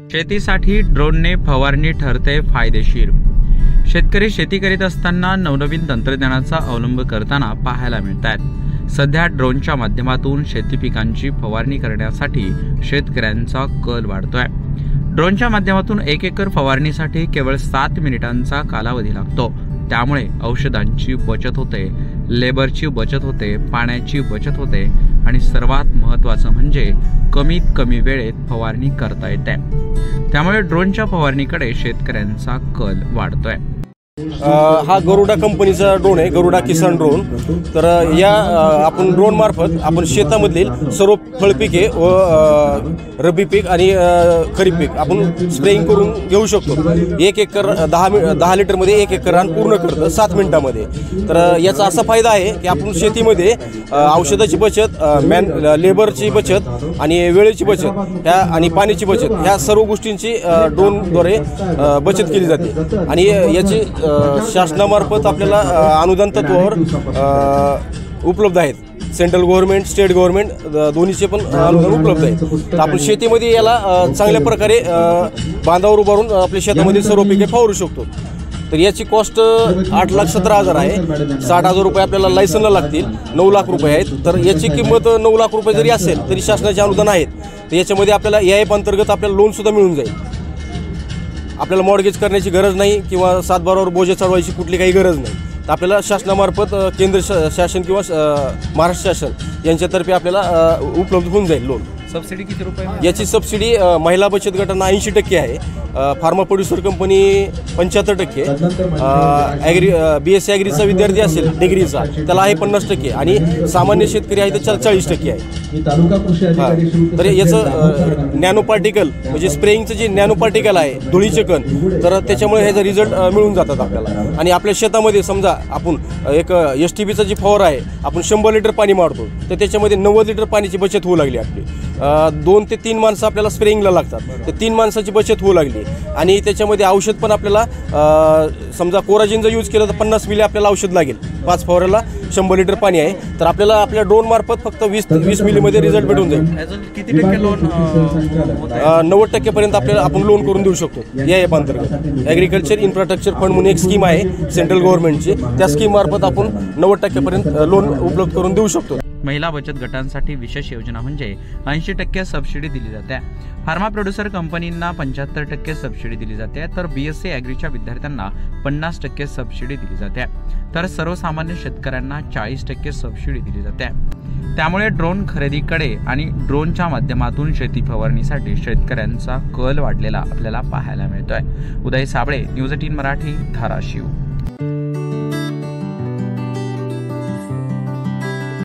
शेतीसाठी ड्रोनने फवारणी ठरते फायदेशीर। शेतकरी शेती करीत असताना नवनवीन तंत्रज्ञानाचा अवलंब करताना पाहायला मिळतात। सध्या ड्रोनच्या माध्यमातून शेती पिकांची फवारणी करण्यासाठी शेतकऱ्यांचा कल वाढतोय। ड्रोनच्या माध्यमातून 1 एकर फवारणीसाठी केवळ 7 मिनिटांचा कालावधी लागतो। त्यामुळे औषधांची बचत होते, लेबरची बचत होते, पाण्याची बचत होते आणि सर्वात महत्त्वाचं म्हणजे कमीत कमी वेळेत फवारणी करता येते। त्यामुळे ड्रोनच्या फवारणीकडे शेतकऱ्यांचा कल वाढतोय। हा गरुडा कंपनीचा ड्रोन आहे, गरुडा किसान ड्रोन। तर या आपण ड्रोन मार्फत आपण शेतामधील सर्व फळपिके व रब्बी पीक आणि खरीप पीक आपण स्प्रेइंग करून घेऊ शकतो। 1 एकर 10 लिटरमध्ये 1 एकर रान पूर्ण करतं 7 मिनिटांमध्ये। तर याचा असा फायदा आहे की आपण शेतीमध्ये औषधाची बचत, लेबरची बचत आणि वेळेची बचत ह्या आणि पाण्याची बचत ह्या सर्व गोष्टींची ड्रोनद्वारे बचत केली जाते। आणि याची शासनामार्फत आपल्याला अनुदान तत्वावर उपलब्ध आहेत। सेंट्रल गव्हर्नमेंट, स्टेट गव्हर्नमेंट दोन्हीचे पण अनुदान उपलब्ध आहेत। तर आपण शेतीमध्ये याला चांगल्या प्रकारे बांधावर उभारून आपल्या शेतामध्ये सर्व पिके फवारू शकतो। तर याची कॉस्ट 8,17,000 आहे। 60,000 रुपये आपल्याला लायसनला लागतील, 9 लाख रुपये आहेत। तर याची किंमत 9 लाख रुपये जरी असेल तरी शासनाचे अनुदान आहेत। तर याच्यामध्ये आपल्याला EIF अंतर्गत आपल्याला लोनसुद्धा मिळून जाईल। आपल्याला मॉर्गेज करण्याची गरज नाही किंवा सातबारावर बोजे चढवायची कुठली काही गरज नाही। तर आपल्याला शासनामार्फत केंद्र शासन किंवा महाराष्ट्र शासन यांच्यातर्फे आपल्याला उपलब्ध होऊन जाईल लोन। सबसिडी किती रुपये? याची सबसिडी महिला बचत गटांना 80% आहे, फार्मा प्रोड्युसर कंपनी 75%, BSc ॲग्रीचा विद्यार्थी असेल डिग्रीचा त्याला आहे 50% आणि सामान्य शेतकरी आहे तर 40% आहे। तर याचं नॅनो पार्टिकल म्हणजे स्प्रेइंगचं जे नॅनो पार्टिकल आहे, धुळीचे कण, तर त्याच्यामुळे ह्याचा रिझल्ट मिळून जातात आपल्याला। आणि आपल्या शेतामध्ये समजा आपण एक STBचा जी फवारा आहे, आपण 100 लिटर पाणी मारतो तर त्याच्यामध्ये 90 लिटर पाण्याची बचत होऊ लागली आपली। 2 ते 3 माणसं आपल्याला स्प्रेइंगला लागतात, तर 3 माणसाची बचत होऊ लागली। आणि त्याच्यामध्ये औषध पण आपल्याला समजा कोराजिन जर यूज केलं तर 50 मिली आपल्याला औषध लागेल। 5 फवाऱ्याला 100 लिटर पाणी आहे, तर आपल्याला आपल्या ड्रोन मार्फत फक्त 20 मिलीमध्ये रिझल्ट भेटून जाईल। किती टक्के लोन? 90% पर्यंत आपल्याला आपण लोन करून देऊ शकतो। EIF अंतर्गत ॲग्रिकल्चर इन्फ्रास्ट्रक्चर फंड म्हणून एक स्कीम आहे सेंट्रल गव्हर्नमेंटची, त्या स्कीम मार्फत आपण 90% पर्यंत लोन उपलब्ध करून देऊ शकतो। महिला बचत गटांसाठी विशेष योजना म्हणजे 80% सबसिडी दिली जाते। फार्मा प्रोड्युसर कंपनींना 75% सबसिडी दिली जाते, तर BSc ॲग्रीच्या विद्यार्थ्यांना 50% सबसिडी दिली जाते, तर सर्वसामान्य शेतकऱ्यांना 40% सबसिडी दिली जाते। त्यामुळे ड्रोन खरेदीकडे आणि ड्रोनच्या माध्यमातून शेती फवारणीसाठी शेतकऱ्यांचा कल वाढलेला आपल्याला पाहायला मिळतोय। उदय साबळे, न्यूज 18 मराठी, धाराशिव।